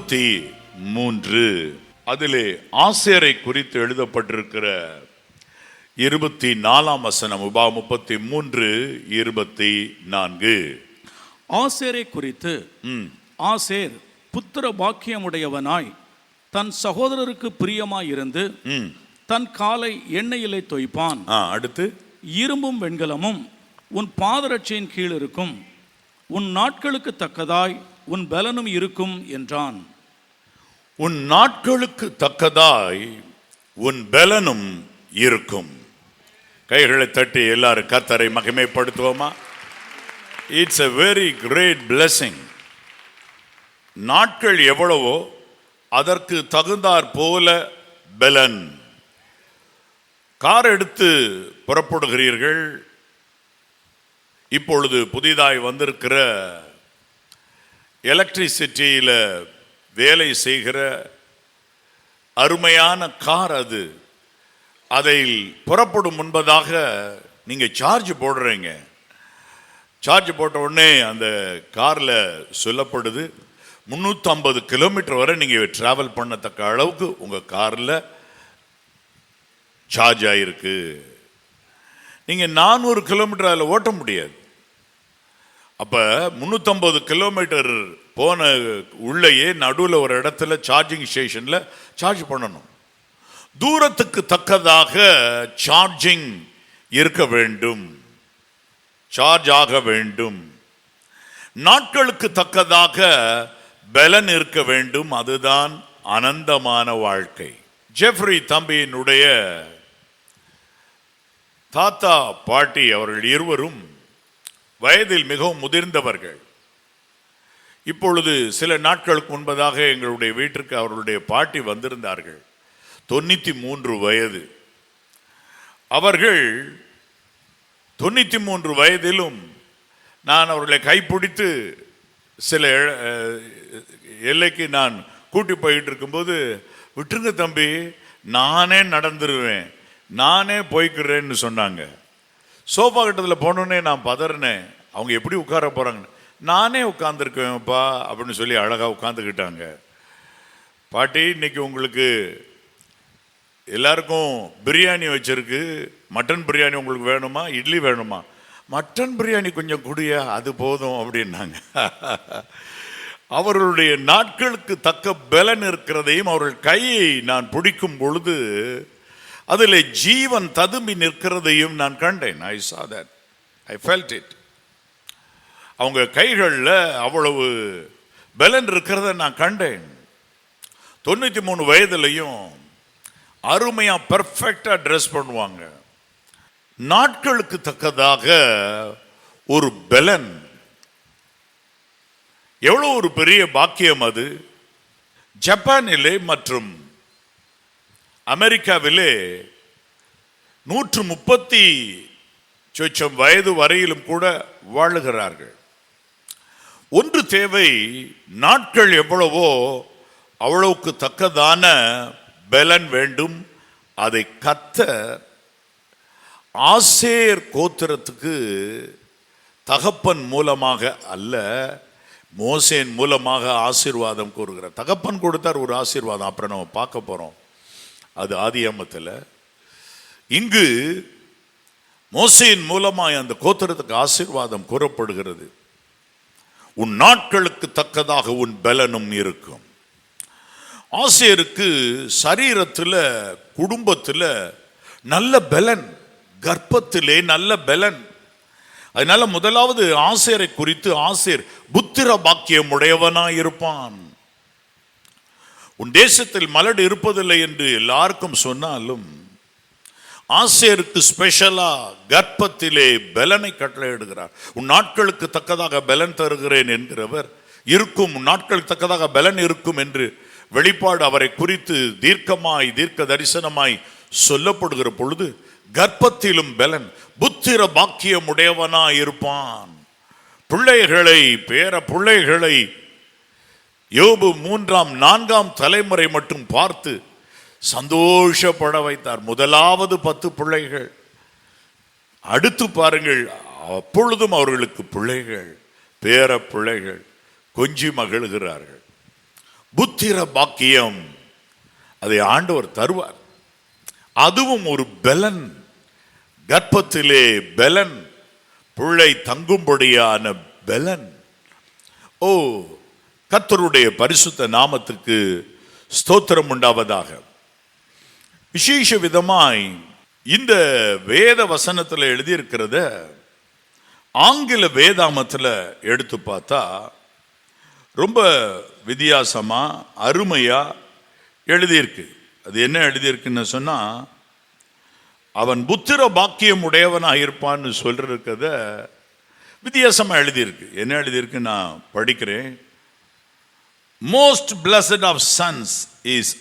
33 அதிலே ஆசேரை குறித்து எழுதப்பட்டிருக்கிற 24 வசனம். உபாகமம் 33:24. ஆசேரை குறித்து, ஆசேர் புத்திர பாக்கியமுடையவனாய் தன் சகோதரருக்கு பிரியமாயிருந்து தன் காலை எண்ணெயிலே தோய்ப்பான். அடுத்து, இரும்பும் வெண்கலமும் உன் பாதரட்சையின் கீழ் இருக்கும், உன் நாட்களுக்கு தக்கதாய் உன் பலனும் இருக்கும் என்றான். உன் நாட்களுக்கு தக்கதாய் உன் பலனும் இருக்கும். கைகளை தட்டி எல்லாரும் கர்த்தரை மகிமைப்படுத்துவோமா? It's a very great blessing. நாட்கள் எவ்வளவோ அதற்கு தகுந்தாற் போல பலன். கார் எடுத்து புறப்படுகிறீர்கள். இப்பொழுது புதிதாய் வந்திருக்கிற எலக்ட்ரிசிட்டியில வேலை செய்கிற அருமையான கார் அது. அதை புறப்படும் முன்பதாக நீங்க சார்ஜ் போடுறீங்க. சார்ஜ் போட்ட உடனே அந்த கார்ல சொல்லப்படுது 350 கிலோமீட்டர் வரை நீங்க டிராவல் பண்ணத்தக்க அளவுக்கு உங்க கார்ல சார்ஜ் ஆயிருக்கு. நீங்க 400 கிலோமீட்டர் அதில் ஓட்ட முடியாது. அப்ப 350 கிலோமீட்டர் போன உள்ளேயே நடுவில் ஒரு இடத்துல சார்ஜிங் ஸ்டேஷன்ல சார்ஜ் பண்ணணும். தூரத்துக்கு தக்கதாக சார்ஜிங் இருக்க வேண்டும், சார்ஜ் ஆக வேண்டும். நாட்களுக்கு தக்கதாக பலன் இருக்க வேண்டும். அதுதான் அனந்தமான வாழ்க்கை. ஜெஃப்ரி தம்பியினுடைய தாத்தா பாட்டி அவர்கள் இருவரும் வயதில் மிகவும் முதிர்ந்தவர்கள். இப்பொழுது சில நாட்களுக்கு முன்பதாக எங்களுடைய வீட்டிற்கு அவர்களுடைய பாட்டி வந்திருந்தார்கள். 93 வயது. அவர்கள் 93 வயதிலும் நான் அவர்களை கைப்பிடித்து சில எல்லைக்கு நான் கூட்டி போயிட்டு இருக்கும்போது, விட்டுருங்க தம்பி, நானே நடந்துருவேன், நானே போய்க்கிறேன்னு சொன்னாங்க. சோஃபா கட்டத்தில் போனோன்னே நான் பதறினேன். அவங்க எப்படி உட்கார போறாங்க? நானே உட்காந்துருக்கேன்ப்பா அப்படின்னு சொல்லி அழகா உட்காந்துக்கிட்டாங்க. பாட்டி, இன்னைக்கு உங்களுக்கு எல்லாருக்கும் பிரியாணி வச்சிருக்கு. மட்டன் பிரியாணி உங்களுக்கு வேணுமா, இட்லி வேணுமா? மட்டன் பிரியாணி கொஞ்சம் குடியா, அது போதும் அப்படின்னாங்க. அவர்களுடைய நாட்களுக்கு தக்க பலன் இருக்கிறதையும் அவர்கள் கையை நான் பிடிக்கும் பொழுது அதில் ஜீவன் ததும்பி நிற்கிறதையும் நான் கண்டேன். I saw that. I felt it. அவங்க கைகளில் அவ்வளவு பலன் இருக்கிறத நான் கண்டேன். 93 வயதுலையும் அருமையா பெர்ஃபெக்டா ட்ரெஸ் பண்ணுவாங்க. நாட்களுக்கு தக்கதாக ஒரு பலன். எவ்வளவு ஒரு பெரிய பாக்கியம் அது. ஜப்பானிலே மற்றும் அமெரிக்காவிலே 130 வயது வரையிலும் கூட வாழுகிறார்கள். ஒன்று தேவை, நாட்கள் எவ்வளவோ அவ்வளவுக்கு தக்கதான பலன் வேண்டும். அதை கர்த்தர் ஆசேர் கோத்திரத்துக்கு தகப்பன் மூலமாக அல்ல, மோசேன் மூலமாக ஆசீர்வாதம் கூறுகிறார். தகப்பன் கொடுத்தார் ஒரு ஆசீர்வாதம், அப்புறம் நம்ம பார்க்க போறோம், அது ஆதியாகமத்தில். இங்கு மோசேயின் மூலமாய் அந்த கோத்திரத்துக்கு ஆசீர்வாதம் கூறப்படுகிறது. உன் நாட்களுக்கு தக்கதாக உன் பலனும் இருக்கும். ஆசேருக்கு சரீரத்தில், குடும்பத்தில் நல்ல பலன், கர்ப்பத்திலே நல்ல பலன். அதனால முதலாவது ஆசேரை குறித்து, ஆசேர் புத்திர பாக்கியம் உடையவனாய் இருப்பான். உன் தேசத்தில் மலடு இருப்பதில்லை என்று எல்லாருக்கும் சொன்னாலும் ஆசேருக்கு ஸ்பெஷலா கர்ப்பத்திலே பலனை கட்டளையிடுகிறார். உன் நாட்களுக்கு தக்கதாக பலன் தருகிறேன் என்கிறவர் இருக்கும். உன் நாட்களுக்கு தக்கதாக பலன் இருக்கும் என்று வெளிப்பாடு அவரை குறித்து தீர்க்கமாய், தீர்க்க தரிசனமாய் சொல்லப்படுகிற பொழுது கர்ப்பத்திலும் பலன், புத்திர பாக்கியம் உடையவனாய் இருப்பான். பிள்ளைகளை, பேர பிள்ளைகளை யோபு 3ஆம் 4ஆம் தலைமுறை மட்டும் பார்த்து சந்தோஷப்பட வைத்தார். முதலாவது 10 பிள்ளைகள். அடுத்து பாருங்கள், அப்பொழுதும் அவர்களுக்கு பிள்ளைகள், பேர பிள்ளைகள் கொஞ்சி மகிழ்கிறார்கள். புத்திர பாக்கியம் அதை ஆண்டவர் தருவார். அதுவும் ஒரு பலன், கர்ப்பத்திலே பலன், பிள்ளை தங்கும்படியான பலன். ஓ, கர்த்தருடைய பரிசுத்த நாமத்துக்கு ஸ்தோத்திரம் உண்டாவதாக. விசேஷ விதமாய் இந்த வேத வசனத்தில் எழுதியிருக்கிறத ஆங்கில வேதாமத்தில் எடுத்து பார்த்தா ரொம்ப வித்தியாசமா அருமையா எழுதியிருக்கு. அது என்ன எழுதியிருக்குன்னு சொன்னா, அவன் புத்திர பாக்கியம் உடையவனாக இருப்பான்னு சொல்றத வித்தியாசமா எழுதியிருக்கு. என்ன எழுதியிருக்கு நான் படிக்கிறேன். Most blessed of sons is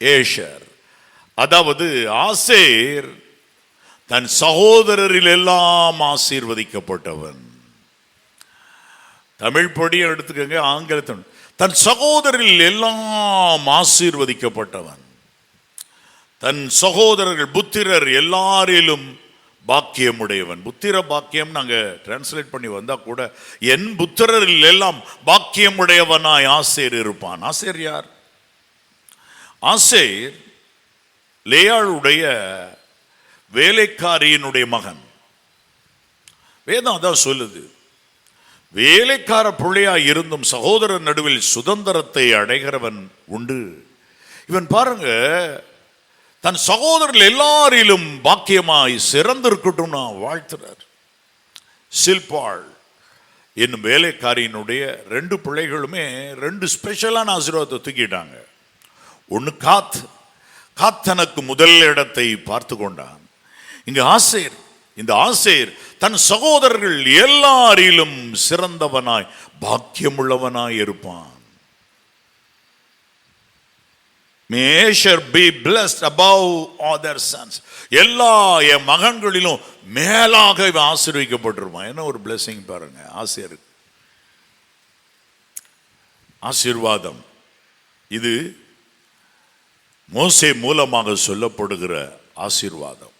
Asher. அதாவது ஆசேர் தன் சகோதரரில் எல்லாம் ஆசீர்வதிக்கப்பட்டவன். தமிழ் படியை எடுத்துக்கங்க, ஆங்கிலத்தில் தன் சகோதரில் எல்லாம் ஆசீர்வதிக்கப்பட்டவன். தன் சகோதரர்கள் புத்திரர் எல்லாரிலும் பாக்கியமுடையவன். புத்திர பாக்கியம் நாங்க டிரான்ஸ்லேட் பண்ணி வந்தா கூட என் புத்திரரில் எல்லாம் பாக்கியமுடையவனாய் ஆசேர் இருப்பான். ஆசேர் யார்? ஆசேர் லேயாளுடைய வேலைக்காரியினுடைய மகன். வேதம் அதான் சொல்லுது. வேலைக்கார பிள்ளையா இருந்தும் சகோதரர் நடுவில் சுதந்திரத்தை அடைகிறவன் உண்டு. இவன் பாருங்க, தன் சகோதரர்கள் எல்லாரிலும் பாக்கியமாய் சிறந்திருக்கட்டும் நான் வாழ்த்துறார். சில்பாள் என்னும் வேலைக்காரியினுடைய 2 பிள்ளைகளுமே 2 ஸ்பெஷலான ஆசீர்வாதத்தை தூக்கிட்டாங்க. ஒன்னு காத் தனக்கு முதல் இடத்தை பார்த்து கொண்டான். இங்க ஆசேர், இந்த ஆசேர் தன் சகோதரர்கள் எல்லாரிலும் சிறந்தவனாய் பாக்கியமுள்ளவனாய் இருப்பான். May Asher be blessed above other sons. எல்லா என் மகன்களிலும் மேலாக இவன் ஆசீர்வதிக்கப்பட்டிருப்பான். என்ன ஒரு blessing பாருங்க ஆசேருக்கு. ஆசீர்வாதம் இது மோசே மூலமாக சொல்லப்படுகிற ஆசீர்வாதம்.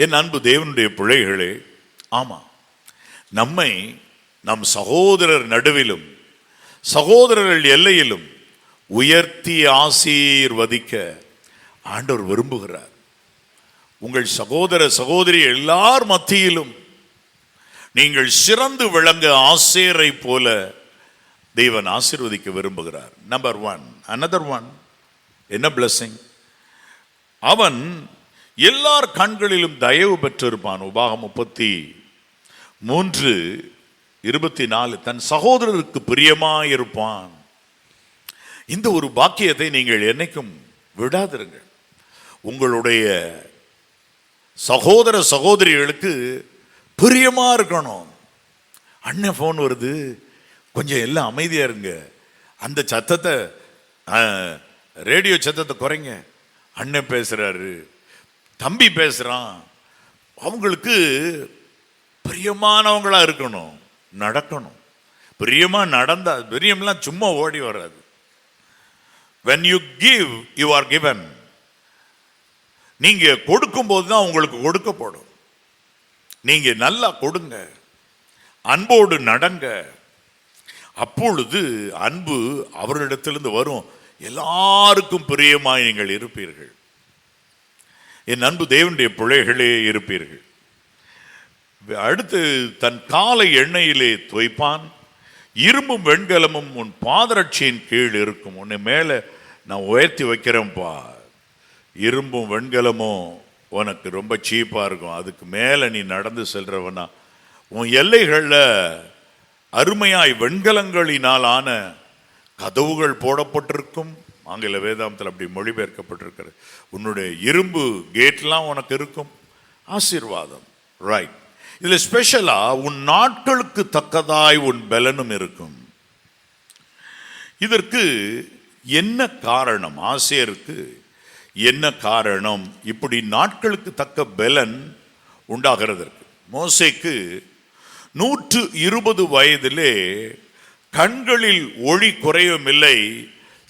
என் அன்பு தேவனுடைய பிள்ளைகளே, ஆமா, நம்மை நம் சகோதரர் நடுவிலும் சகோதரர்கள் எல்லையிலும் உயர்த்தி ஆசீர்வதிக்க ஆண்டவர் விரும்புகிறார். உங்கள் சகோதர சகோதரி எல்லார் மத்தியிலும் நீங்கள் சிறந்து விளங்க ஆசேரை போல தேவன் ஆசீர்வதிக்க விரும்புகிறார். நம்பர் 1, another one, என்ன blessing? அவன் எல்லார் கண்களிலும் தயவு பெற்றிருப்பான். உபாகம் 33:24 தன் சகோதரருக்கு பிரியமாயிருப்பான். இந்த ஒரு பாக்கியத்தை நீங்கள் என்னைக்கும் விடாதிருங்கள். உங்களுடைய சகோதர சகோதரிகளுக்கு பிரியமா இருக்கணும். அண்ணன் போன் வருது, கொஞ்சம் எல்லாம் அமைதியா இருங்க, அந்த சத்தத்தை ரேடியோ சத்தத்தை குறைங்க, அண்ணன் பேசுறாரு, தம்பி பேசுறான். அவங்களுக்கு பிரியமானவங்களா இருக்கணும், நடக்கணும். பிரியமா நடந்தா, பிரியம்லாம் சும்மா ஓடி வராது. When you give, you are given. நீங்க கொடுக்கும் போதுதான் உங்களுக்கு கொடுக்கப்படும். நீங்க நல்லா கொடுங்க, அன்போடு நடங்க, அப்பொழுது அன்பு அவர்களிடத்திலிருந்து வரும். எல்லாருக்கும் பிரியமாய் நீங்கள் இருப்பீர்கள். என் அன்பு தேவனுடைய பிள்ளைகளே இருப்பீர்கள். அடுத்து தன் காலை எண்ணெயிலே தோய்ப்பான், இரும்பும் வெண்கலமும் உன் பாதரட்சியின் கீழ் இருக்கும். உன்னை மேலே நான் உயர்த்தி வைக்கிறேன்ப்பா. இரும்பும் வெண்கலமும் உனக்கு ரொம்ப சீப்பா இருக்கும், அதுக்கு மேலே நீ நடந்து செல்றவனா. உன் எல்லைகளில் அருமையாய் வெண்கலங்களினாலான கதவுகள் போடப்பட்டிருக்கும். ஆங்கில வேதாந்தத்தில் அப்படி மொழிபெயர்க்கப்பட்டிருக்கிறது. உன்னுடைய இரும்பு கேட்லாம் உனக்கு இருக்கும். ஆசீர்வாதம், ரைட். இதுல ஸ்பெஷலா உன் நாட்களுக்கு தக்கதாய் உன் பலனும் இருக்கும். இதற்கு என்ன காரணம்? ஆசேருக்கு என்ன காரணம் இப்படி நாட்களுக்கு தக்க பலன் உண்டாகிறதற்கு? மோசேக்கு 120 வயதிலே கண்களில் ஒளி குறையவும் இல்லை,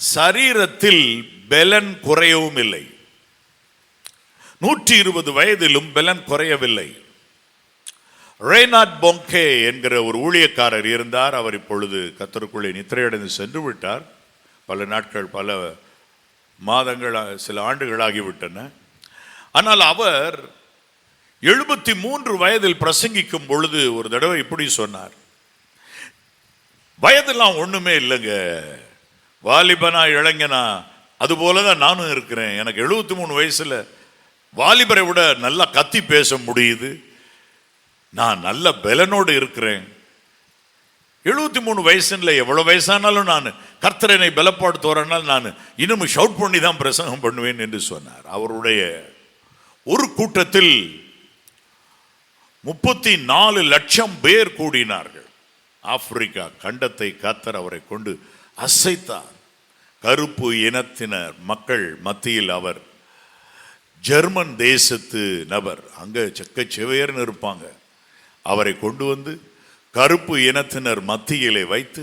சரீரத்தில் பலன் குறையவும் இல்லை. 120 வயதிலும் பலன் குறையவில்லை. ரெய்னார்ட் பொங்கே என்கிற ஒரு ஊழியக்காரர் இருந்தார். அவர் இப்பொழுது கர்த்தருக்குள்ளே நித்திரையடைந்து சென்று விட்டார். பல நாட்கள், பல மாதங்கள், சில ஆண்டுகள் ஆகிவிட்டன. ஆனால் அவர் 73 வயதில் பிரசங்கிக்கும் பொழுது ஒரு தடவை இப்படி சொன்னார், வயதெல்லாம் ஒண்ணுமே இல்லைங்க, வாலிபனா இளைஞனா அது போலதான் நானும் இருக்கிறேன். எனக்கு 73 வயசுல வாலிபரை விட நல்லா கத்தி பேச முடியுது, நான் நல்ல பலனோடு இருக்கிறேன். 73 வயசுல எவ்வளவு வயசானாலும் நான் கர்த்தரனை பலப்படுத்துவாரனால் நான் இன்னும் ஷவுட் பண்ணி தான் பிரசங்கம் பண்ணுவேன் என்று சொன்னார். அவருடைய ஒரு கூட்டத்தில் 34 லட்சம் பேர் கூடினார்கள். ஆப்பிரிக்கா கண்டத்தை கர்த்தர் அவரை கொண்டு அசைத்தார். கருப்பு இனத்தினர் மக்கள் மத்தியில் அவர், ஜெர்மன் தேசத்து நபர், அங்க செக்க செவையர்னு இருப்பாங்க, அவரை கொண்டு வந்து கருப்பு இனத்தினர் மத்தியிலே வைத்து,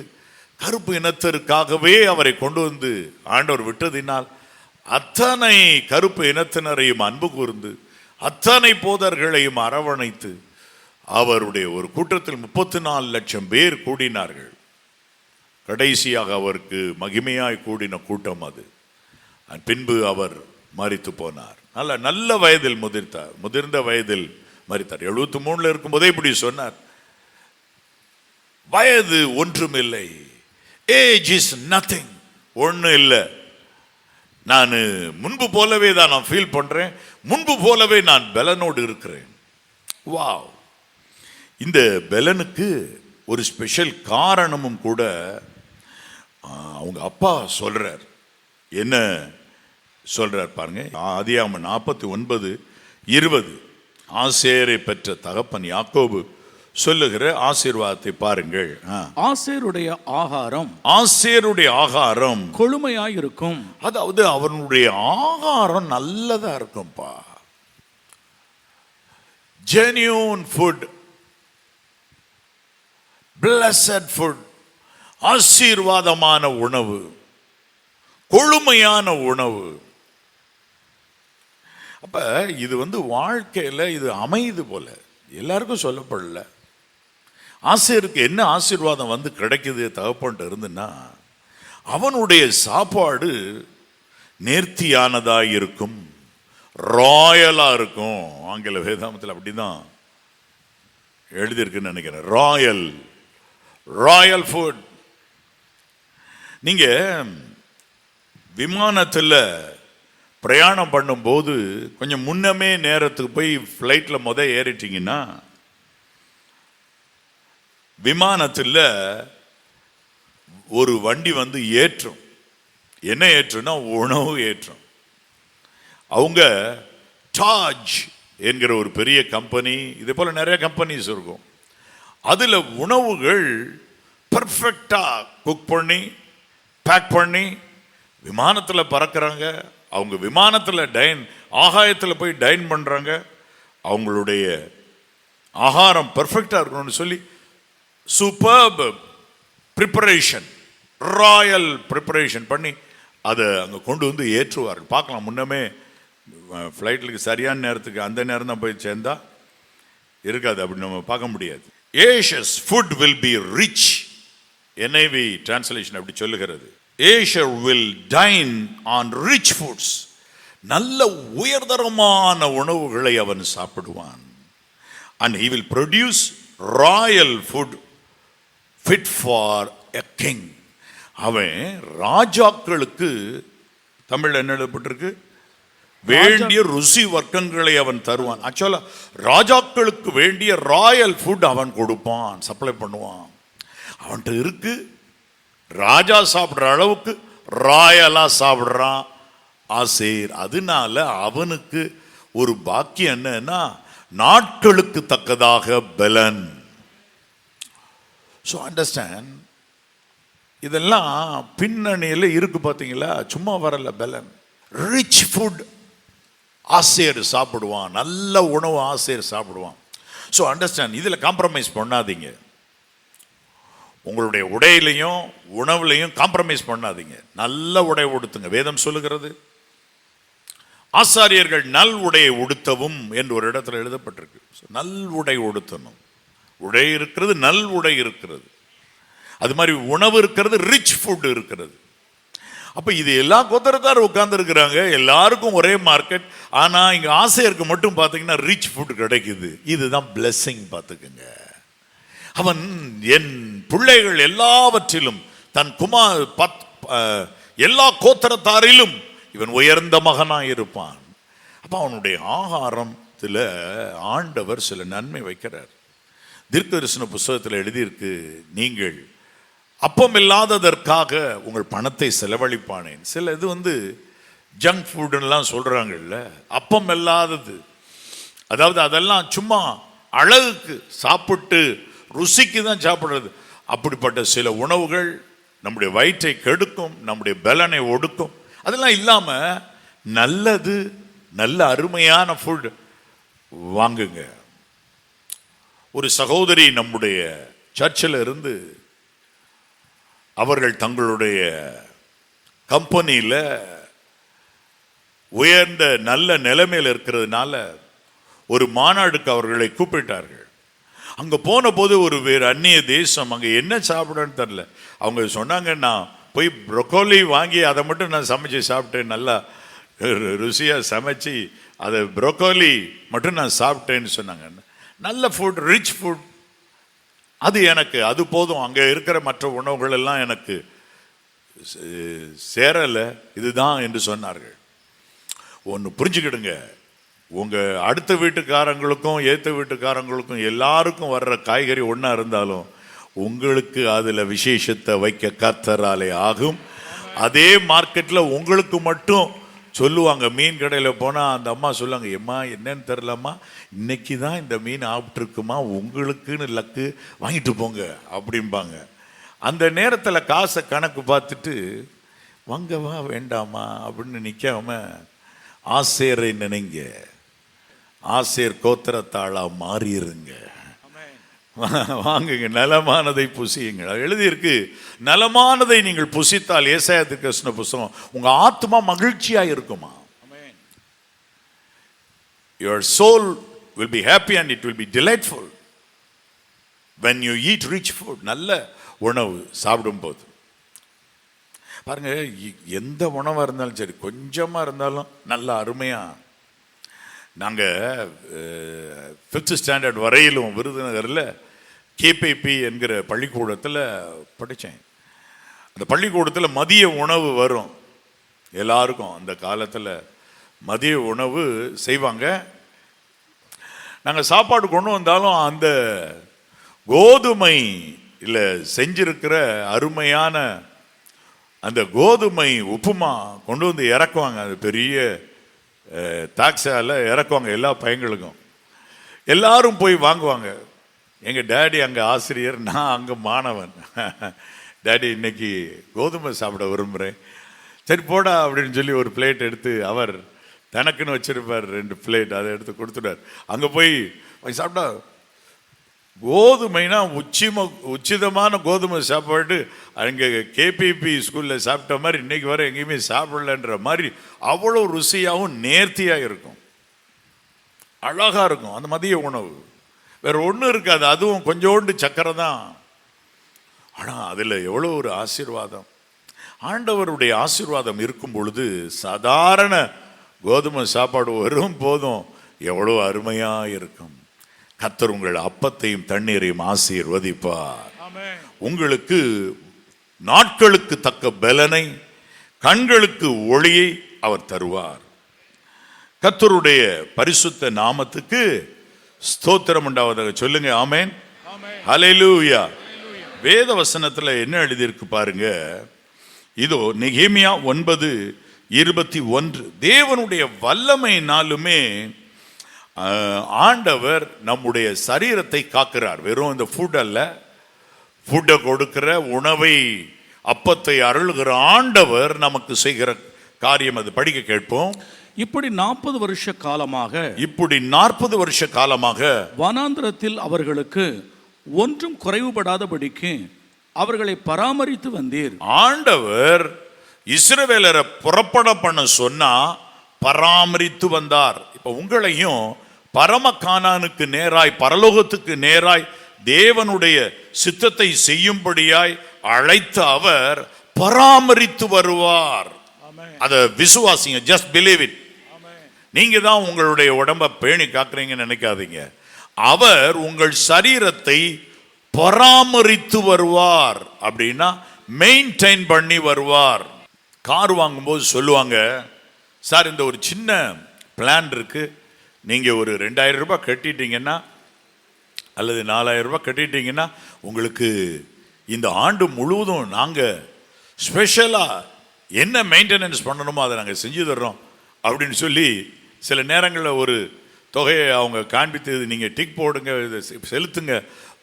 கருப்பு இனத்திற்காகவே அவரை கொண்டு வந்து ஆண்டவர் விட்டதினால் அத்தனை கருப்பு இனத்தினரையும் அன்பு கூர்ந்து அத்தனை போதர்களையும் அரவணைத்து அவருடைய ஒரு கூட்டத்தில் 34 லட்சம் பேர் கூடினார்கள். கடைசியாக அவருக்கு மகிமையாய் கூடின கூட்டம் அது. பின்பு அவர் மரித்து போனார். நல்ல வயதில் முதிர்ந்த வயதில் மரித்தார். 73 இருக்கும்போதே இப்படி சொன்னார், வயது ஒன்றுமில்லை, ஏஜ் இஸ் நத்திங், ஒன்றும் இல்லை, நான் முன்பு போலவே தான் நான் ஃபீல் பண்றேன், முன்பு போலவே நான் பலனோடு இருக்கிறேன். வாவ்! இந்த பலனுக்கு ஒரு ஸ்பெஷல் காரணமும் கூட அவங்க அப்பா சொல்றார். என்ன சொல்றார் பாருங்க, ஆதியாகமம் 49:20. ஆசேரை பெற்ற தகப்பன் யாக்கோபு சொல்லுகிற ஆசீர்வாதத்தை பாருங்கள். ஆசேருடைய ஆகாரம் கொழுமையாய் இருக்கும். அதாவது அவனுடைய ஆகாரம் நல்லதா இருக்கும்பா. ஜென்யூன் ஃபுட், பிளஸட் ஃபுட், ஆசீர்வாதமான உணவு, கொழுமையான உணவு. அப்ப இது வாழ்க்கையில இது அமைது போல, எல்லாருக்கும் சொல்லப்படல. ஆசேருக்கு என்ன ஆசீர்வாதம் கிடைக்குது தகப்பன்ட்டு இருந்துன்னா, அவனுடைய சாப்பாடு நேர்த்தியானதா இருக்கும், ராயலா இருக்கும். ஆங்கில வேதாமத்தில் அப்படிதான் எழுதியிருக்குன்னு நினைக்கிறேன். Royal food. நீங்க விமானத்தில் பிரயாணம் பண்ணும்போது கொஞ்சம் முன்னமே நேரத்துக்கு போய் ஃப்ளைட்ல ஏறிட்டீங்கன்னா, விமானத்தில் ஒரு வண்டி ஏற்றும். என்ன ஏற்றும்னா உணவு ஏற்றும். அவங்க டாஜ் என்கிற ஒரு பெரிய கம்பெனி, இதே போல நிறைய கம்பெனிஸ் இருக்கும். அதுல உணவுகள் பெர்ஃபெக்டா குக் பண்ணி பேக் பண்ணி விமானத்தில் பறக்கிறாங்க. அவங்க விமானத்தில் ஆகாயத்தில் போய் டைன் பண்றாங்க. அவங்களுடைய ஆகாரம் பெர்ஃபெக்டா இருக்கணும்னு சொல்லி சூப்பர்ப் ப்ரிப்பரேஷன், ராயல் ப்ரிப்பரேஷன் பண்ணி அதை அங்கே கொண்டு ஏற்றுவார்கள். பார்க்கலாம், முன்னமே ஃப்ளைட்டுக்கு சரியான நேரத்துக்கு அந்த நேரம் தான் போய் சேர்ந்தா இருக்காது, அப்படி நம்ம பார்க்க முடியாது. ஏஷியஸ் food will be rich. NIV translation அப்படி சொல்லுகிறது. Asher will dine on rich foods. நல்ல உயர்தரமான உணவுகளை அவன் சாப்பிடுவான். And he will produce royal food fit for a king. அவன் ராஜாக்களுக்கு, தமிழ் என்ன எழுதப்பட்டிருக்கு, வேண்டிய ருசி வர்க்கங்களை அவன் தருவான். ஆக்சுவலா ராஜாக்களுக்கு வேண்டிய ராயல் ஃபுட் அவன் கொடுப்பான், சப்ளை பண்ணுவான். அவன்கிட்ட இருக்கு, ராஜா சாப்பிடுற அளவுக்கு ராயலா சாப்பிடுறான் ஆசேர். அதனால அவனுக்கு ஒரு பாக்கியம் என்னன்னா, நாட்களுக்கு தக்கதாக பலன். ஸோ அண்டர்ஸ்டாண்ட், இதெல்லாம் பின்னணியில் இருக்கு பார்த்தீங்களா, சும்மா வரல பலன். ரிச் ஃபுட் ஆசேர் சாப்பிடுவான், நல்ல உணவு ஆசேர் சாப்பிடுவான். ஸோ அண்டர்ஸ்டாண்ட், இதில் காம்ப்ரமைஸ் பண்ணாதீங்க. உங்களுடைய உடையிலையும் உணவுலையும் காம்ப்ரமைஸ் பண்ணாதீங்க. நல்ல உடை உடுத்துங்க. வேதம் சொல்லுகிறது, ஆசாரியர்கள் நல் உடையை உடுத்தவும் என்று ஒரு இடத்துல எழுதப்பட்டிருக்கு. நல் உடை உடுத்தணும். உடை இருக்கிறது, நல் உடை இருக்கிறது. அது மாதிரி உணவு இருக்கிறது, ரிச் ஃபுட் இருக்கிறது. அப்ப இது எல்லா கோத்திரத்தார் உட்கார்ந்து இருக்கிறாங்க, எல்லாருக்கும் ஒரே மார்க்கெட். ஆனா இங்க ஆசையருக்கு மட்டும் பாத்தீங்கன்னா ரிச் ஃபுட் கிடைக்குது. இதுதான் பிளெஸிங். பார்த்துக்குங்க, அவன் என் பிள்ளைகள் எல்லாவற்றிலும் தன் குமார் எல்லா கோத்திரத்தாரிலும் இவன் உயர்ந்த மகனா இருப்பான். அப்ப அவனுடைய ஆகாரத்தில் ஆண்டவர் சில நன்மை வைக்கிறார். தீர்க்கதரிசன புஸ்தகத்தில் எழுதியிருக்கு, நீங்கள் அப்பம் இல்லாததற்காக உங்கள் பணத்தை செலவழிப்பானேன். சில இது ஜங்க் ஃபுட்லாம் சொல்றாங்கல்ல, அப்பம் இல்லாதது, அதாவது அதெல்லாம் சும்மா அழகுக்கு சாப்பிட்டு ருசிக்கு தான் சாப்பிடுறது. அப்படிப்பட்ட சில உணவுகள் நம்முடைய வயிற்றை கெடுக்கும், நம்முடைய பலனை ஒடுக்கும். அதெல்லாம் இல்லாம நல்லது, நல்ல அருமையான ஃபுட் வாங்குங்க. ஒரு சகோதரி நம்முடைய சர்ச்சில் இருந்து அவர்கள் தங்களுடைய கம்பெனியில் உயர்ந்த நல்ல நிலைமையில் இருக்கிறதுனால ஒரு மாநாடுக்கு அவர்களை கூப்பிட்டார்கள். அங்க போன போது ஒரு வேறு அந்நிய தேசம், அங்க என்ன சாப்பிடன்னு தெரியல. அவங்க சொன்னாங்க, நான் போய் ப்ரொக்கோலி வாங்கி அதை மட்டும் நான் சமைச்சு சாப்பிட்டேன், நல்லா ருசியா சமைச்சு அதை ப்ரொக்கோலி மட்டும் நான் சாப்பிட்டேன்னு சொன்னாங்க. நல்ல ஃபுட், ரிச் ஃபுட், அது எனக்கு அது போதும். அங்கே இருக்கிற மற்ற உணவுகள் எல்லாம் எனக்கு சேரலை, இதுதான் என்று சொன்னார்கள். ஒன்று புரிஞ்சுக்கிடுங்க, உங்க அடுத்த வீட்டுக்காரங்களுக்கும் ஏத்த வீட்டுக்காரங்களுக்கும் எல்லாருக்கும் வர்ற காய்கறி ஒன்றா இருந்தாலும் உங்களுக்கு அதுல விசேஷத்தை வைக்க கர்த்தராலே ஆகும். அதே மார்க்கெட்ல உங்களுக்கு மட்டும் சொல்லுவாங்க. மீன் கடையில் போனால் அந்த அம்மா சொல்லுவாங்க, எம்மா என்னன்னு தெரிலம்மா, இன்னைக்கு தான் இந்த மீன் ஆப்பிட்டுருக்குமா, உங்களுக்குன்னு லக்கு, வாங்கிட்டு போங்க அப்படிம்பாங்க. அந்த நேரத்தில் காசை கணக்கு பார்த்துட்டு வாங்கவா வேண்டாமா அப்படின்னு நிற்காம ஆசேரை நினைங்க, ஆசேர் கோத்திரத்தாளா மாறிடுங்க, வாங்குங்க, நலமானதை புசியுங்க. எழுதியிருக்கு, நலமானதை நீங்கள் புசித்தால், ஏசாயா தீர்க்கதரிசன புஸ்தகம், உங்க ஆத்மா உமழ்ச்சியா இருக்குமா. Your soul will be happy and it will be delightful when you eat rich food. நல்ல உணவு சாப்பிடும் போது பாருங்க, எந்த உணவா இருந்தாலும் சரி, கொஞ்சமா இருந்தாலும் நல்ல அருமையா. நாங்கள் 5th ஸ்டாண்டர்ட் வரையிலும் விருதுநகரில் கேபிபி என்கிற பள்ளிக்கூடத்தில் படித்தேன். அந்த பள்ளிக்கூடத்தில் மதிய உணவு வரும் எல்லாருக்கும். அந்த காலத்தில் மதிய உணவு செய்வாங்க. நாங்கள் சாப்பாடு கொண்டு வந்தாலும் அந்த கோதுமை இல்லை செஞ்சிருக்கிற அருமையான அந்த கோதுமை உப்புமா கொண்டு வந்து இறக்குவாங்க. அது பெரிய டாக்ஸால இறக்குவாங்க எல்லா பையங்களுக்கும். எல்லாரும் போய் வாங்குவாங்க. எங்கள் டேடி அங்கே ஆசிரியர், நான் அங்கே மாணவன். டேடி இன்னைக்கு கோதுமை சாப்பிட விரும்புகிறேன். சரி போடா அப்படின்னு சொல்லி ஒரு பிளேட் எடுத்து, அவர் தனக்குன்னு வச்சிருப்பார் 2 பிளேட், அதை எடுத்து கொடுத்துட்டார். அங்கே போய் சாப்பிட்டா கோதுமைனா உச்சிதமான கோதுமை சாப்பாடு. அங்கே கேபிபி ஸ்கூலில் சாப்பிட்ட மாதிரி இன்னைக்கு வர எங்கேயுமே சாப்பிடலன்ற மாதிரி அவ்வளோ ருசியாகவும் நேர்த்தியாக இருக்கும், அழகாக இருக்கும் அந்த மதிய உணவு. வேற ஒன்றும் இருக்காது, அதுவும் கொஞ்சோண்டு சக்கரை தான். ஆனால் அதில் எவ்வளோ ஒரு ஆசீர்வாதம். ஆண்டவருடைய ஆசீர்வாதம் இருக்கும் பொழுது சாதாரண கோதுமை சாப்பாடு வரும் போதும் எவ்வளோ அருமையாக இருக்கும். கர்த்தர் உங்கள் அப்பத்தையும் தண்ணீரையும் ஆசீர்வதிப்பார். உங்களுக்கு நாட்களுக்கு தக்க பலனை, கண்களுக்கு ஒளியை அவர் தருவார். கர்த்தருடைய பரிசுத்த நாமத்துக்கு ஸ்தோத்திரம் உண்டாவதாக சொல்லுங்க. ஆமென், ஹல்லேலூயா. வேத வசனத்துல என்ன எழுதியிருக்கு பாருங்க. இதோ நெகேமியா 9:21, தேவனுடைய வல்லமையினாலுமே ஆண்டவர் நம்முடைய சரீரத்தை காக்கிறார். வெறும் இந்த ஃபுட் அல்ல, ஃபுட்டை கொடுக்கிற, உணவை அப்பத்தை அருள்கிற ஆண்டவர் நமக்கு செய்கிற காரியம் அது. படிக்க கேட்போம். இப்படி 40 வருஷ காலமாக வனாந்திரத்தில் அவர்களுக்கு ஒன்றும் குறைவுபடாதபடிக்கு அவர்களை பராமரித்து வந்தீர். ஆண்டவர் இஸ்ரவேலரை புறப்பட பண்ண சொன்னா பராமரித்து வந்தார். இப்ப உங்களையும் பரம கானானுக்கு நேராய், பரலோகத்துக்கு நேராய் தேவனுடைய சித்தத்தை செய்யும்படியாய் அழைத்த அவர் பராமரித்து வருவார். அதை விசுவாசிங்க. Just believe it. நீங்க தான் உங்களுடைய உடம்ப பேணி காக்குறீங்கன்னு நினைக்காதீங்க. அவர் உங்கள் சரீரத்தை பராமரித்து வருவார். அப்படின்னா மெயின்டைன் பண்ணி வருவார். கார் வாங்கும்போது சொல்லுவாங்க, சார் இந்த ஒரு சின்ன பிளான் இருக்கு, நீங்க ஒரு 2000 ரூபாய் கட்டிட்டீங்கன்னா அல்லது 4000 ரூபாய் கட்டிட்டீங்கன்னா உங்களுக்கு இந்த ஆண்டு முழுவதும் நாங்கள் ஸ்பெஷலாக என்ன மெயின்டெனன்ஸ் பண்ணணுமோ அதை நாங்கள் செஞ்சு தர்றோம் அப்படின்னு சொல்லி சில நேரங்களில் ஒரு தொகையை அவங்க காண்பித்து, நீங்கள் டிக் போடுங்க, இதை செலுத்துங்க,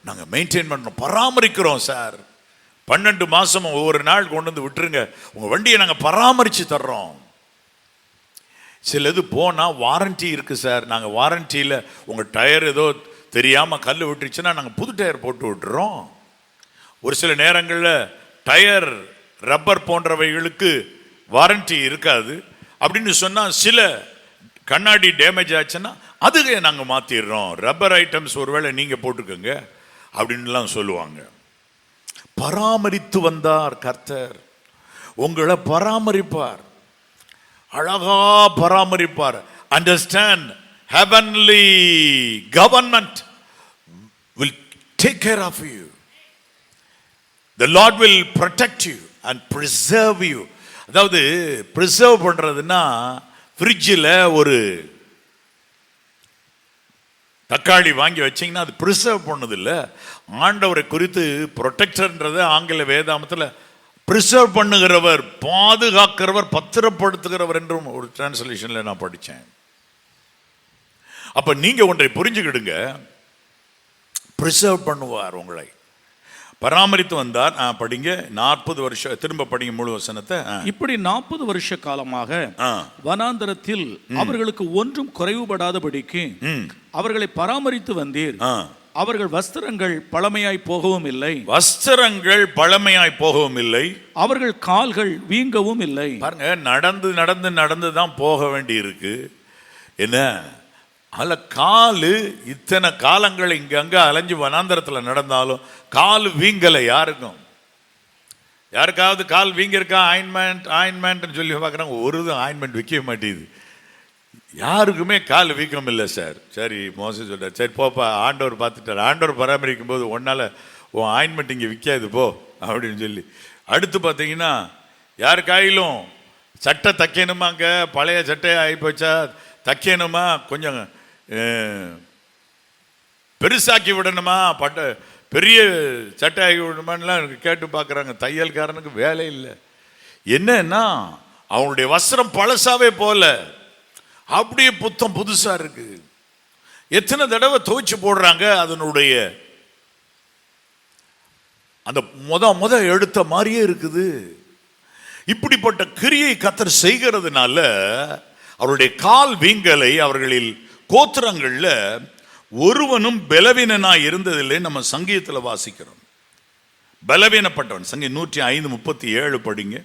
நாங்கள் மெயின்டைன் பண்ணுறோம், பராமரிக்கிறோம் சார், 12 மாதம் ஒவ்வொரு நாள் கொண்டு வந்து விட்டுருங்க, உங்கள் வண்டியை நாங்கள் பராமரித்து தர்றோம். சில இது போனால் வாரண்டி இருக்குது சார், நாங்கள் வாரண்டியில் உங்கள் டயர் ஏதோ தெரியாமல் கல் விட்டுருச்சுன்னா நாங்கள் புது டயர் போட்டு விட்டுறோம். ஒரு சில நேரங்களில் டயர் ரப்பர் போன்றவைகளுக்கு வாரண்டி இருக்காது. அப்படின்னு சொன்னால் சில கண்ணாடி டேமேஜ் ஆச்சுன்னா அதுவே நாங்கள் மாற்றிடுறோம், ரப்பர் ஐட்டம்ஸ் ஒருவேளை நீங்கள் போட்டுக்கோங்க அப்படின்லாம் சொல்லுவாங்க. பராமரித்து வந்தார் கர்த்தர், உங்களை பராமரிப்பார், அழகா பராமரிப்பார். Understand, heavenly government will take care of you. The Lord will protect you and preserve you. அதாவது preserve பண்றதுன்னா ஃப்ரிட்ஜில் ஒரு தக்காளி வாங்கி வச்சிங்கன்னா அது ப்ரிசர்வ் பண்ணது இல்லை. ஆண்டவரை குறித்து ப்ரொடெக்டர்ன்றது ஆங்கில வேதாமத்தில் ப்ரிசர்வ் பண்ணுகிறவர், பாதுகாக்கிறவர், பத்திரப்படுத்துகிறவர் என்றும் ஒரு டிரான்ஸ்லேஷனில் நான் படித்தேன். அப்போ நீங்கள் ஒன்றை புரிஞ்சுக்கிடுங்க, ப்ரிசர்வ் பண்ணுவார், உங்களை பராமரித்து வந்தார். படிங்க 40 வருஷம், திரும்ப படிங்க முழு வசனத்தை. இப்படி 40 வருஷ காலமாக வனாந்தரத்தில் அவர்களுக்கு ஒன்றும் குறைவுபடாதபடிக்கு அவர்களை பராமரித்து வந்தீர். அவர்கள் வஸ்திரங்கள் பழமையாய் போகவும் இல்லை, வஸ்திரங்கள் பழமையாய் போகவும் இல்லை, அவர்கள் கால்கள் வீங்கவும் இல்லை. பாருங்க, நடந்து நடந்து நடந்து தான் போக வேண்டி இருக்கு. என்ன அல்ல, காலு இத்தனை காலங்கள் இங்கங்க அலைஞ்சு வனாந்தரத்தில் நடந்தாலும் கால் வீங்கலை. யாருக்கும், யாருக்காவது கால் வீங்கிருக்கா? ஆயின்மெண்ட் சொல்லி பார்க்குறாங்க, ஒரு ஆயின்மெண்ட் விற்க மாட்டேங்குது, யாருக்குமே கால் வீக்கம் இல்லை சார். சரி, மோசம் சொல்கிறார், சரி போப்பா, ஆண்டவர் பார்த்துட்டார், ஆண்டவர் பராமரிக்கும் போது ஒன்னால் உன் ஆயின்மெண்ட் இங்கே விற்காது போ அப்படின்னு சொல்லி. அடுத்து பார்த்தீங்கன்னா யாருக்காயிலும் சட்டை தைக்கணுமாங்க, பழைய சட்டையை ஆகி போச்சா, தைக்கணுமா, கொஞ்சம் பெருசாக்கி விடணுமா, பெரிய சட்டை ஆகி விடணுமான்லாம் கேட்டு பார்க்குறாங்க. தையல்காரனுக்கு வேலை இல்லை. என்னன்னா அவங்களுடைய வஸ்திரம் பழசாவே போல அப்படியே புத்தம் புதுசா இருக்கு. எத்தனை தடவை துவைச்சு போடுறாங்க, அதனுடைய அந்த முத எடுத்த மாதிரியே இருக்குது. இப்படிப்பட்ட கிரியை கர்த்தர் செய்கிறதுனால அவருடைய கால் வீங்கலை அவர்களில் கோத்திரங்கள்ல ஒருவனும் பலவீனனாய் இருந்ததில்லை. நம்ம சங்கீதத்தில் வாசிக்கிறோம், பலவீனப்பட்டவன். சங்கீதம் 105:37 படிங்க.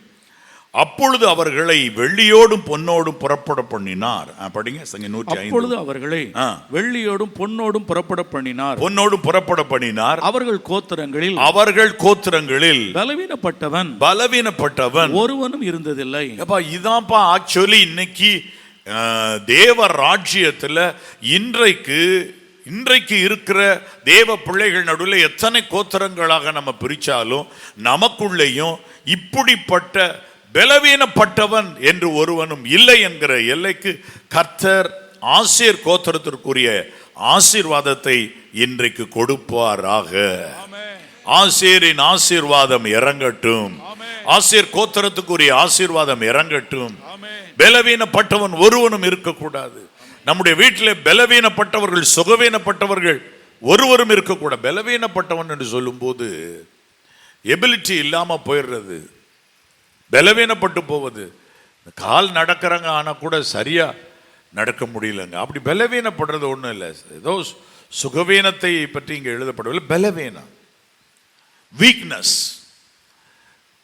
அப்பொழுது அவர்களை வெள்ளியோடும் பொன்னோடும் புறப்பட பண்ணினார். படிங்க சங்கீதம் 105. அப்பொழுது அவர்களை வெள்ளியோடும் பொன்னோடும் புறப்பட பண்ணினார், பொன்னோடும் புறப்பட பண்ணினார். அவர்கள் கோத்திரங்களில் பலவீனப்பட்டவன் ஒருவனும் இருந்ததில்லை. இதான்ப்பா ஆக்சுவலி இன்னைக்கு தேவ ராஜ்யத்தில் இன்றைக்கு இருக்கிற தேவ பிள்ளைகள் நடுவில் எத்தனை கோத்திரங்களாக நம்ம பிரிச்சாலும் நமக்குள்ளேயும் இப்படிப்பட்ட பலவீனப்பட்டவன் என்று ஒருவனும் இல்லை என்கிற எல்லைக்கு கர்த்தர் ஆசேர் கோத்திரத்திற்குரிய ஆசீர்வாதத்தை இன்றைக்கு கொடுப்பாராக. ஆசேரின் ஆசீர்வாதம் இறங்கட்டும், ஆசேர் கோத்திரத்துக்குரிய ஆசீர்வாதம் இறங்கட்டும். பலவீனப்பட்டவன் ஒருவனும் இருக்கக்கூடாது. நம்முடைய வீட்டில் பலவீனப்பட்டவர்கள், சுகவீனப்பட்டவர்கள் ஒருவரும் இருக்கக்கூடாது. பலவீனப்பட்டவன் என்று சொல்லும் போது எபிலிட்டி இல்லாம போயிடுறது, பலவீனப்பட்டு போவது. கால் நடக்கிறாங்க, ஆனா கூட சரியா நடக்க முடியலங்க. அப்படி பலவீனப்படுறது ஒன்றும் இல்லை. ஏதோ சுகவீனத்தை பற்றி இங்கே எழுதப்படவில்லை. பலவீனம், வீக்னஸ்,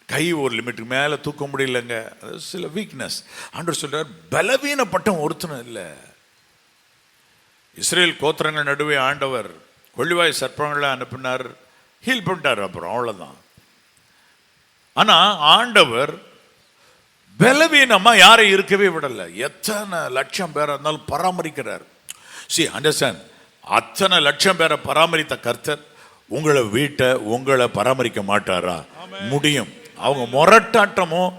கை ஒரு லிமிட்டுக்கு மேலே தூக்க முடியலங்க, அது சில வீக்னஸ். ஆண்டவர் சொல்றார், பலவீனப்பட்ட ஒருத்தனும் இல்லை. இஸ்ரேல் கோத்திரங்கள் நடுவே ஆண்டவர் கொள்ளிவாய் சர்ப்பங்களை அனுப்பினார், ஹீல் பண்ணிட்டார், அப்புறம் அவ்வளோதான். ஆனால் ஆண்டவர் பலவீனமா யாரை இருக்கவே விடல. எத்தனை லட்சம் பேரை இருந்தாலும் பராமரிக்கிறார். See, understand, அத்தனை லட்சம் பேரை பராமரித்த கர்த்தர் உங்களை வீட்டை உங்களை பராமரிக்க மாட்டாரா? முடியும். அவங்க முரட்டாட்டமும்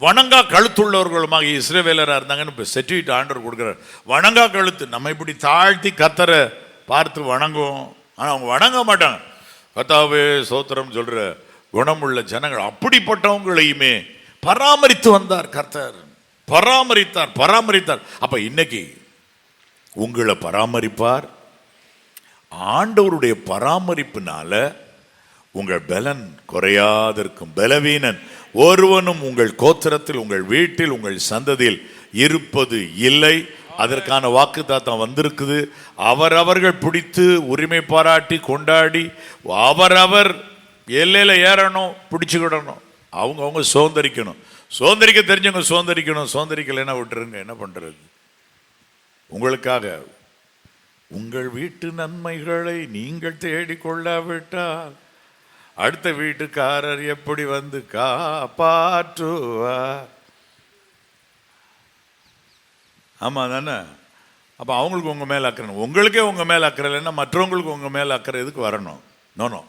வணங்கா கழுத்துள்ளவர்களுமாக இஸ்ரவேலராக இருந்தாங்கன்னு இப்போ செட்டிவிட்டு ஆண்டவர் கொடுக்குறார். வணங்கா கழுத்து, நம்ம இப்படி தாழ்த்தி கர்த்தரை பார்த்து வணங்குவோம், ஆனால் அவங்க வணங்க மாட்டாங்க. கர்த்தாவே சோத்திரம் சொல்ற குணமுள்ள ஜனங்கள், அப்படிப்பட்டவங்களையுமே பராமரித்து வந்தார் கர்த்தர். பராமரித்தார். அப்ப இன்னைக்கு உங்களை பராமரிப்பார். ஆண்டவருடைய பராமரிப்புனால உங்கள் பலன் குறையாதிருக்கும். பலவீனன் ஒருவனும் உங்கள் கோத்திரத்தில், உங்கள் வீட்டில், உங்கள் சந்ததியில் இருப்பது இல்லை. அதற்கான வாக்குத்தத்தம் வந்திருக்குது. அவரவர்கள் பிடித்து உரிமை பாராட்டி கொண்டாடி அவரவர் எல்லையில ஏறணும், பிடிச்சுக்கிடணும். அவங்க சுதந்திரிக்கணும். சுதந்திரிக்க தெரிஞ்சவங்க சுதந்திரிக்கணும். சுதந்திரிக்கலைன்னா விட்டுருங்க. என்ன பண்றது? உங்களுக்காக உங்கள் வீட்டு நன்மைகளை நீங்கள் தேடிக்கொள்ளாவிட்டால் அடுத்த வீட்டுக்காரர் எப்படி வந்து காப்பாற்றுவார்? ஆமா தானே? அப்ப அவங்களுக்கு உங்க மேல அக்கறை, உங்களுக்கே உங்க மேல அக்கறை இல்லைன்னா மற்றவங்களுக்கு உங்க மேல அக்கறை எதுக்கு வரணும்? நோ.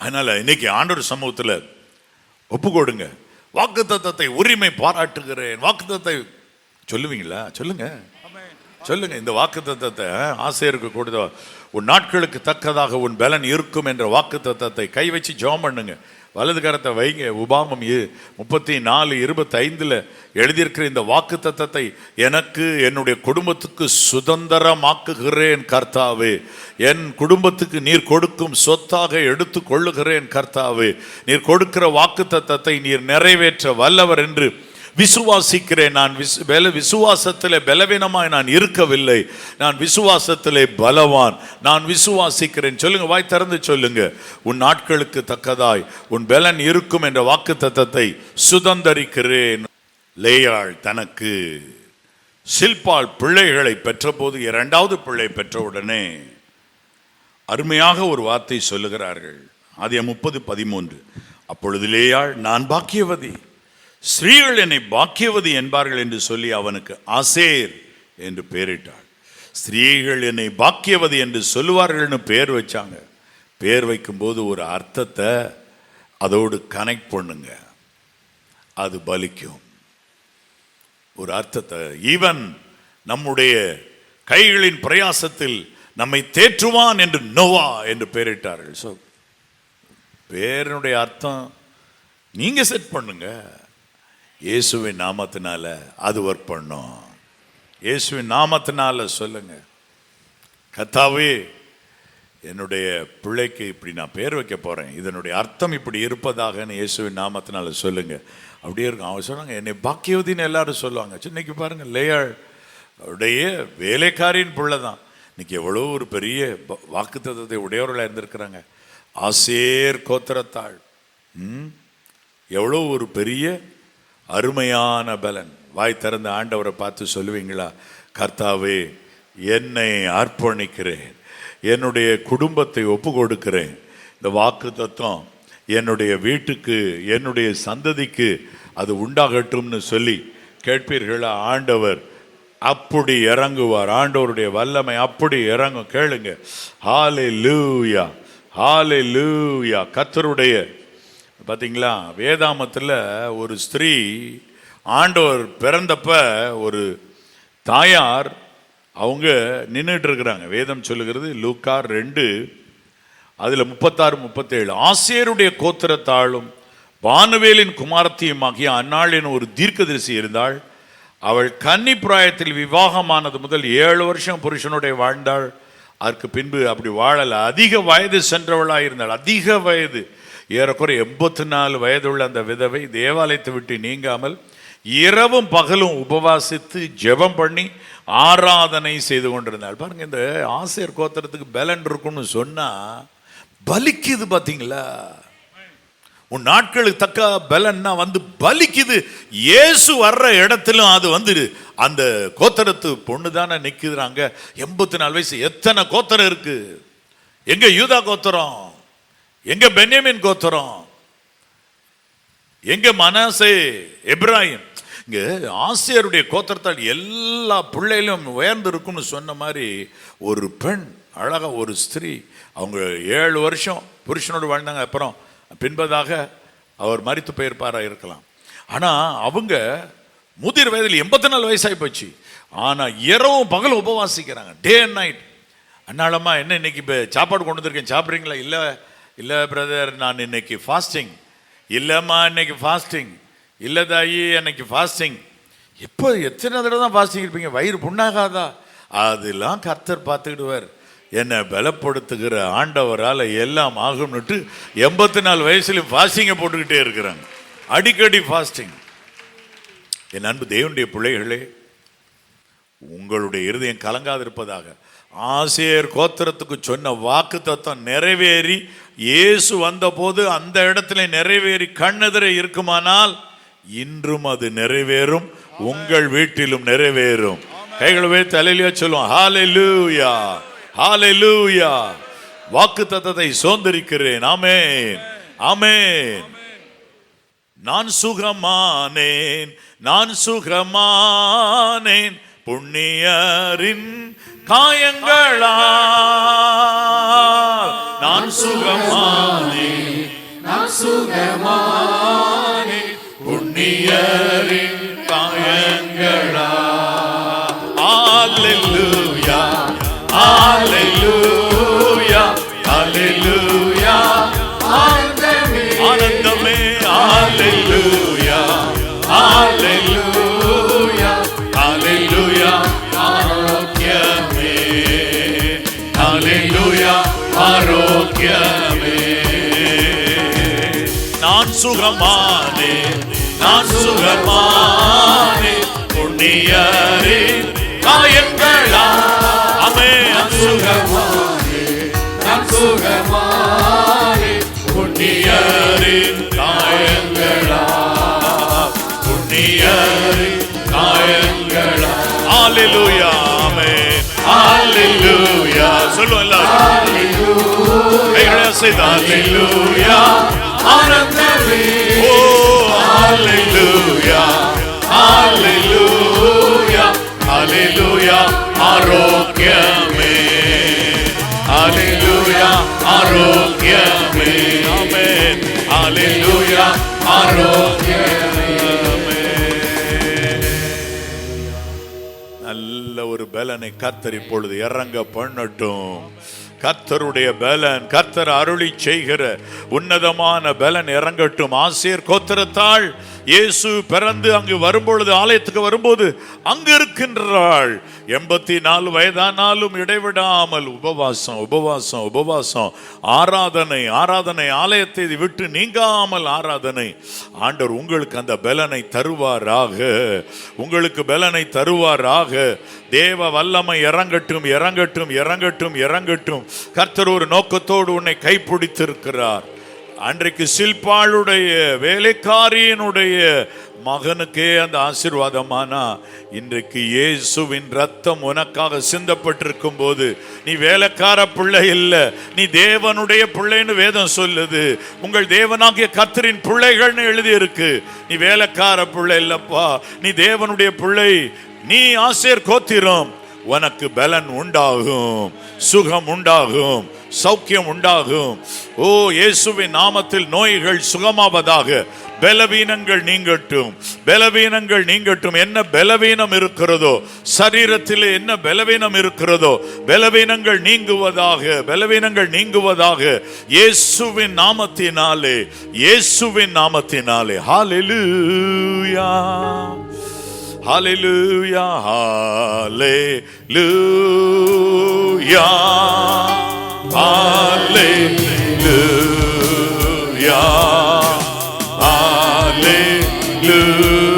அதனால இன்னைக்கு ஆண்டவர் சமூகத்துல ஒப்பு கொடுங்க. வாக்குத்தத்தத்தை உரிமை பாராட்டுகிறேன். வாக்குத்தத்தை சொல்லுவீங்களா? சொல்லுங்க. இந்த வாக்குத்தத்தத்தை ஆசையருக்கு கொடுத்த, உன் நாட்களுக்கு தக்கதாக உன் பலன் இருக்கும் என்ற வாக்குத்தத்தத்தை கை வச்சு ஜெபம் பண்ணுங்க. வலது கரத்தை வைங்க. உபாகமம் 34:25 எழுதியிருக்கிற இந்த வாக்குத்தத்தத்தை எனக்கு, என்னுடைய குடும்பத்துக்கு சுதந்திரமாக்குகிறேன் கர்த்தாவே. என் குடும்பத்துக்கு நீர் கொடுக்கும் சொத்தாக எடுத்து கொள்ளுகிறேன் கர்த்தாவே. நீர் கொடுக்கிற வாக்குத்தத்தத்தை நீர் நிறைவேற்ற வல்லவர் என்று விசுவாசிக்கிறேன். நான் விசுவாசத்திலே பலவீனமாய் நான் இருக்கவில்லை. நான் விசுவாசத்திலே பலவான். நான் விசுவாசிக்கிறேன். சொல்லுங்க, வாய் திறந்து சொல்லுங்க. உன் நாட்களுக்கு தக்கதாய் உன் பலன் இருக்கும் என்ற வாக்குத்தத்தத்தை சுதந்தரிக்கிறேன். லேயாள் தனக்கு சில்பாள் பிள்ளைகளை பெற்ற போது, இரண்டாவது பிள்ளை பெற்றவுடனே அருமையாக ஒரு வார்த்தை சொல்லுகிறார்கள். ஆதியாகமம் 30:13. அப்பொழுது லேயாள், நான் பாக்கியவதி, ஸ்ரீகள் என்னை பாக்கியவதி என்பார்கள் என்று சொல்லி அவனுக்கு ஆசேர் என்று பெயரிட்டாள். ஸ்ரீகள் என்னை பாக்கியவதி என்று சொல்லுவார்கள்னு பெயர் வச்சாங்க. பெயர் வைக்கும்போது ஒரு அர்த்தத்தை அதோடு கனெக்ட் பண்ணுங்க, அது பலிக்கும். ஒரு அர்த்தத்தை, ஈவன் நம்முடைய கைகளின் பிரயாசத்தில் நம்மை தேற்றுவான் என்று நோவா என்று பெயரிட்டார்கள். ஸோ பேருடைய அர்த்தம் நீங்க செட் பண்ணுங்க. இயேசுவின் நாமத்தினால அது ஒர்க் பண்ணும். இயேசுவின் நாமத்தினால சொல்லுங்க, கர்த்தாவே என்னுடைய பிள்ளைக்கு இப்படி நான் பேர் வைக்க போறேன், இதனுடைய அர்த்தம் இப்படி இருப்பதாக இயேசுவின் நாமத்தினால சொல்லுங்க. அப்படியே இருக்கும். அவங்க சொன்னாங்க, என்னை பாக்கியவதின்னு எல்லாரும் சொல்லுவாங்க. இன்னைக்கு பாருங்க, லேயாள் அவருடைய வேலைக்காரின் பிள்ளை தான் இன்னைக்கு எவ்வளோ ஒரு பெரிய வாக்குத்தத்தத்தை உடையவர்களாக இருந்திருக்கிறாங்க. ஆசேர் கோத்திரத்தாள் எவ்வளோ ஒரு பெரிய அருமையான பலன். வாய் திறந்த ஆண்டவரை பார்த்து சொல்லுவீங்களா, கர்த்தாவே என்னை அர்ப்பணிக்கிறேன், என்னுடைய குடும்பத்தை ஒப்பு கொடுக்கிறேன், இந்த வாக்கு தத்துவம் என்னுடைய வீட்டுக்கு, என்னுடைய சந்ததிக்கு அது உண்டாகட்டும்னு சொல்லி கேட்பீர்களா? ஆண்டவர் அப்படி இறங்குவார். ஆண்டவருடைய வல்லமை அப்படி இறங்கும். கேளுங்க. ஹல்லேலூயா, ஹல்லேலூயா. கர்த்தருடைய பார்த்தீங்களா, வேதாமத்தில் ஒரு ஸ்திரீ ஆண்டவர் பிறந்தப்ப ஒரு தாயார் அவங்க நின்றுட்டு இருக்கிறாங்க. வேதம் சொல்லுகிறது லூக்கா 2 அதில் 36-37, ஆசேருடைய கோத்திரத்தாளும் பானுவேலின் குமாரத்தியுமாகிய அன்னாளின் ஒரு தீர்க்கதரிசி இருந்தாள். அவள் கன்னி பிராயத்தில் விவாகமானது முதல் 7 வருஷம் புருஷனுடைய வாழ்ந்தாள். அதற்கு பின்பு அப்படி வாழல. அதிக வயது சென்றவளாக இருந்தாள். அதிக வயது, ஏறக்குறை 84 வயதுள்ள அந்த விதவை தேவாலயத்தை விட்டு நீங்காமல் இரவும் பகலும் உபவாசித்து ஜெபம் பண்ணி ஆராதனை செய்து கொண்டிருந்தாள். பாருங்க, இந்த ஆசேர் கோத்திரத்துக்கு பலன் இருக்குன்னு சொன்னா பலிக்குது. பாத்தீங்களா? உன் நாட்களுக்கு தக்க பலன்னா வந்து பலிக்குது. இயேசு வர்ற இடத்திலும் அது வந்து அந்த கோத்திரத்து பொண்ணு தானே நிக்குறாங்க. 84 வயசு. எத்தனை கோத்திரம் இருக்கு? எங்க யூதா கோத்திரம், எங்க பென்யமீன் கோத்திரம், எங்க மனாசே, எப்ராயிம். இங்க ஆசேருடைய கோத்திரத்தால் எல்லா பிள்ளைகளும் உயர்ந்து இருக்கும்னு சொன்ன மாதிரி ஒரு பெண், அழகா ஒரு ஸ்திரீ, அவங்க 7 வருஷம் புருஷனோடு வாழ்ந்தாங்க. அப்புறம் பின்பதாக அவர் மரித்து போயிருப்பாரா இருக்கலாம். ஆனா அவங்க முதிர் வயதில் 84 வயசாகி போச்சு. ஆனா இரவும் பகலும் உபவாசிக்கிறாங்க, டே அண்ட் நைட். அண்ணாளம்மா, என்ன இன்னைக்கு இப்போ சாப்பாடு கொண்டு வந்திருக்கேன், சாப்பிட்றீங்களா? இல்லை இல்லை பிரதர், நான் இன்னைக்கு ஃபாஸ்டிங். இல்லைம்மா இன்னைக்கு ஃபாஸ்டிங். இல்லை தாயி அன்னைக்கு ஃபாஸ்டிங். எப்போ எத்தனை தடவை தான் ஃபாஸ்டிங் இருப்பீங்க? வயிறு புண்ணாகாதா? அதெல்லாம் கர்த்தர் பார்த்துக்கிடுவார். என்னை பலப்படுத்துகிற ஆண்டவரால் எல்லாம் ஆகும்னுட்டு 84 வயசுலையும் ஃபாஸ்டிங்கை போட்டுக்கிட்டே இருக்கிறாங்க, அடிக்கடி ஃபாஸ்டிங். என் அன்பு தேவனுடைய பிள்ளைகளே, உங்களுடைய இருதயம் கலங்காதிருப்பதாக. ஆசேர் கோத்திரத்துக்கு சொன்ன வாக்கு தத்துவம் நிறைவேறி இயேசு வந்த போது அந்த இடத்துல நிறைவேறி கண்ணெதிரே இருக்குமானால் இன்றும் அது நிறைவேறும், உங்கள் வீட்டிலும் நிறைவேறும். கைகளை வைத்து அல்லேலூயா சொல்லுவோம். ஹல்லேலூயா, ஹல்லேலூயா. வாக்கு தத்தத்தை சுதந்தரிக்கிறேன். ஆமென், ஆமென். நான் சுகமானேன், நான் சுகமானேன் புண்ணியரின் காயங்களால். நான் சுகமானேன், நான் சுகமானேன் புண்ணியரின் காயங்களால். அல்லேலூயா, அல்லேலூயா, அல்லேலூயா. ஆனந்தமே, அல்லேலூயா, அல்லேலூயா, அல்லேலூயா. ஆரோக்கியமே, அல்லேலூயா, ஆரோக்கியமே. நான் சுகமானே, நான் சுகமானே புண்ணியரே காயங்களா. அமே, நான் சுகமானே, நான் சுகமானே புண்ணியரே காயங்களா, புண்ணியரே காயங்களா. அல்லேலூயா, ஆமென், அல்லேலூயா. சொல்லுவோம் எல்லாரும். கைகளை அசைத்து அல்லேலூயா. ஆனந்தமே, ஓ அல்லேலூயா, அல்லேலூயா, அல்லேலூயா. ஆரோக்கியமே, அல்லேலூயா, ஆரோக்கியமே. ஆமென், அல்லேலூயா, ஆரோக்கியமே. நல்ல ஒரு பலனை கர்த்தர் இப்பொழுது இறங்க பண்ணட்டும். கர்த்தருடைய பலன், கர்த்தர் அருளி செய்கிற உன்னதமான பலன் இறங்கட்டும். ஆசேர் கோத்திரத்தாள் இயேசு பிறந்து அங்கு வரும்பொழுது, ஆலயத்துக்கு வரும்போது அங்கு இருக்கின்றாள். 84 வயதானாலும் இடைவிடாமல் உபவாசம், உபவாசம், உபவாசம், ஆராதனை, ஆராதனை, ஆலயத்தை விட்டு நீங்காமல் ஆராதனை. ஆண்டவர் உங்களுக்கு அந்த பலனை தருவாராக, உங்களுக்கு பலனை தருவாராக. தேவ வல்லமை இறங்கட்டும், இறங்கட்டும், இறங்கட்டும், இறங்கட்டும். கர்த்தர் ஒரு நோக்கத்தோடு உன்னை கைப்பிடித்திருக்கிறார். அன்றைக்கு சில்பாளுடைய வேலைக்காரியினுடைய மகனுக்கே அந்த ஆசீர்வாதமானா, இன்றைக்கு இயேசுவின் ரத்தம் உனக்காக சிந்தப்பட்டிருக்கும் போது நீ வேலைக்கார பிள்ளை இல்லை, நீ தேவனுடைய பிள்ளைன்னு வேதம் சொல்லுது. உங்கள் தேவனாகிய கர்த்தரின் பிள்ளைகள்னு எழுதி இருக்கு. நீ வேலைக்கார பிள்ளை இல்லப்பா, நீ தேவனுடைய பிள்ளை. நீ ஆசேர் கோத்திரம். உனக்கு பலன் உண்டாகும், சுகம் உண்டாகும், சௌக்கியம் உண்டாகும். ஓ, இயேசுவின் நாமத்தில் நோய்கள் சுகமாவதாக, பலவீனங்கள் நீங்கட்டும், பலவீனங்கள் நீங்கட்டும். என்ன பலவீனம் இருக்கிறதோ, சரீரத்தில் என்ன பலவீனம் இருக்கிறதோ, பலவீனங்கள் நீங்குவதாக, பலவீனங்கள் நீங்குவதாக, இயேசுவின் நாமத்தினாலே, இயேசுவின் நாமத்தினாலே. ஹல்லேலூயா, ஹல்லேலூயா, ஹல்லேலூயா, ஹல்லேலூயா, ஹல்லேலூயா.